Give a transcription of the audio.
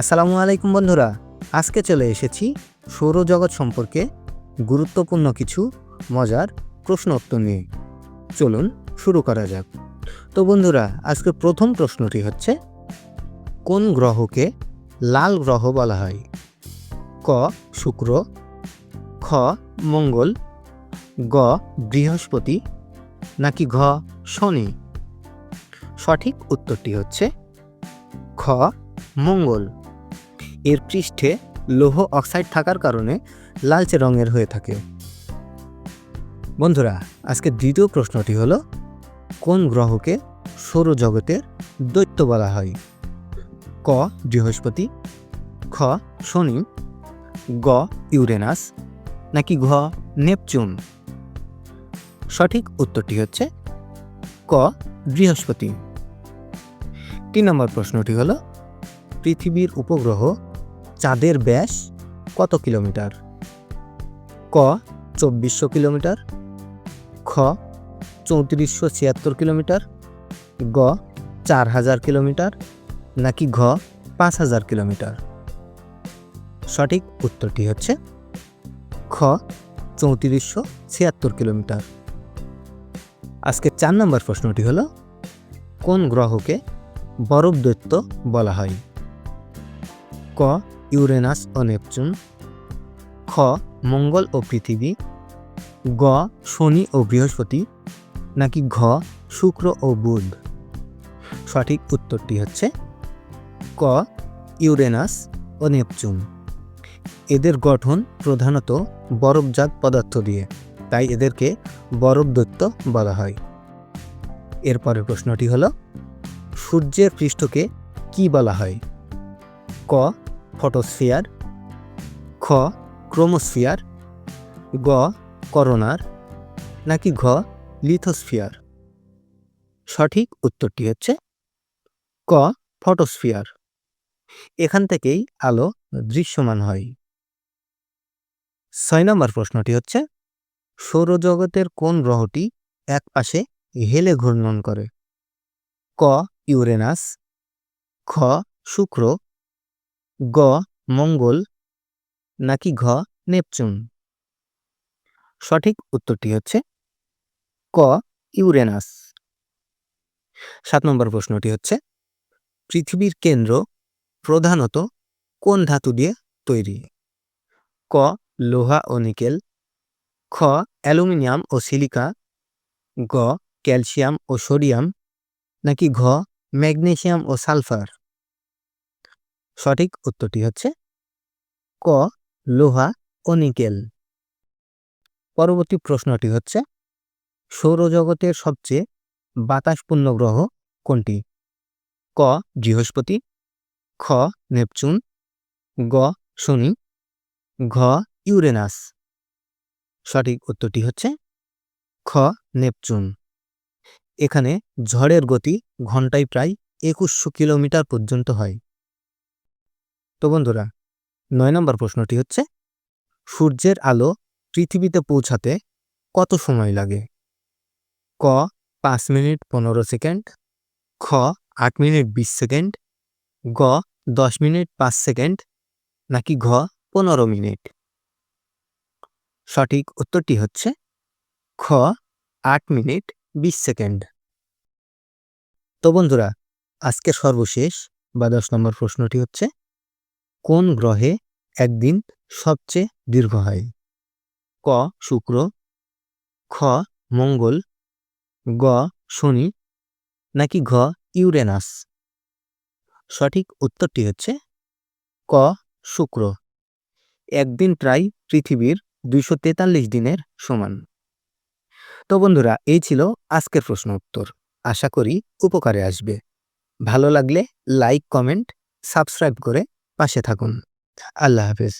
আসসালামু আলাইকুম বন্ধুরা, আজকে চলে এসেছি সৌরজগৎ সম্পর্কে গুরুত্বপূর্ণ কিছু মজার প্রশ্ন উত্তর নিয়ে। চলুন শুরু করা যাক। তো বন্ধুরা, আজকে প্রথম প্রশ্নটি হচ্ছে, কোন গ্রহকে লাল গ্রহ বলা হয়? ক শুক্র, খ মঙ্গল, গ বৃহস্পতি, নাকি ঘ শনি? সঠিক উত্তরটি হচ্ছে খ মঙ্গল। এর পৃষ্ঠে লৌহ অক্সাইড থাকার কারণে লালচে রঙের হয়ে থাকে। বন্ধুরা, আজকে দ্বিতীয় প্রশ্নটি হলো, কোন গ্রহকে সৌরজগতের দৈত্য বলা হয়? ক বৃহস্পতি, খ শনি, গ ইউরেনাস, নাকি ঘ নেপচুন? সঠিক উত্তরটি হচ্ছে ক বৃহস্পতি। 3 নম্বর প্রশ্নটি হলো, পৃথিবীর উপগ্রহ চাঁদের ব্যাস কত কিলোমিটার? ক 2400 কিলোমিটার, খ 3476 কিলোমিটার, গ 4000 কিলোমিটার, নাকি ঘ 5000 কিলোমিটার? সঠিক উত্তরটি হচ্ছে খ 3476 কিলোমিটার। আজকে 4 নম্বর প্রশ্নটি হলো, কোন গ্রহকে বরফ দৈত্য বলা হয়? ক ইউরেনাস ও নেপচুন, খ মঙ্গল ও পৃথিবী, গ শনি ও বৃহস্পতি, নাকি ঘ শুক্র ও বুধ? সঠিক উত্তরটি হচ্ছে ক ইউরেনাস ও নেপচুন। এদের গঠন প্রধানত বরফজাত পদার্থ দিয়ে, তাই এদেরকে বরফ দৈত্য বলা হয়। এরপরের প্রশ্নটি হলো, সূর্যের পৃষ্ঠকে কি বলা হয়? ক ফটোস্ফিয়ার, খ ক্রোমোস্ফিয়ার, গ করোনার, নাকি ঘ লিথোস্ফিয়ার? সঠিক উত্তরটি হচ্ছে ক ফটোস্ফিয়ার। এখান থেকেই আলো দৃশ্যমান হয়। 6 নম্বর প্রশ্নটি হচ্ছে, সৌরজগতের কোন গ্রহটি এক পাশে হেলে ঘূর্ণন করে? ক ইউরেনাস, খ শুক্র, গ মঙ্গল, নাকি ঘ নেপচুন? সঠিক উত্তরটি হচ্ছে ক ইউরেনাস। 7 নম্বর প্রশ্নটি হচ্ছে, পৃথিবীর কেন্দ্র প্রধানত কোন ধাতু দিয়ে তৈরি? ক লোহা ও নিকেল, খ অ্যালুমিনিয়াম ও সিলিকা, গ ক্যালসিয়াম ও সোডিয়াম, নাকি ঘ ম্যাগনেসিয়াম ও সালফার? সঠিক উত্তরটি হচ্ছে ক লোহা ও নিকেল। পরবর্তী প্রশ্নটি হচ্ছে, সৌরজগতের সবচেয়ে বাতাসপূর্ণ গ্রহ কোনটি? ক বৃহস্পতি, খ নেপচুন, গ শনি, ঘ ইউরেনাস? সঠিক উত্তরটি হচ্ছে খ নেপচুন। এখানে ঝড়ের গতি ঘন্টায় প্রায় 2100 কিলোমিটার পর্যন্ত হয়। তো বন্ধুরা, 9 নম্বর প্রশ্নটি হচ্ছে, সূর্যের আলো পৃথিবীতে পৌঁছাতে কত সময় লাগে? ক 5 মিনিট 15 সেকেন্ড, খ 8 মিনিট 20 সেকেন্ড, গ 10 মিনিট 5 সেকেন্ড, নাকি ঘ 15 মিনিট? সঠিক উত্তরটি হচ্ছে খ 8 মিনিট 20 সেকেন্ড। তো বন্ধুরা, আজকে সর্বশেষ বা 10 নম্বর প্রশ্নটি হচ্ছে, কোন গ্রহে একদিন সবচেয়ে দীর্ঘ হয়? ক শুক্র, খ মঙ্গল, গ শনি, নাকি ঘ ইউরেনাস? সঠিক উত্তরটি হচ্ছে ক শুক্র। একদিন প্রায় পৃথিবীর 243 দিনের সমান। তো বন্ধুরা, এই ছিল আজকের প্রশ্ন উত্তর। আশা করি উপকারে আসবে। ভালো লাগলে লাইক, কমেন্ট, সাবস্ক্রাইব করে পাশে থাকুন। আল্লাহ হাফেজ।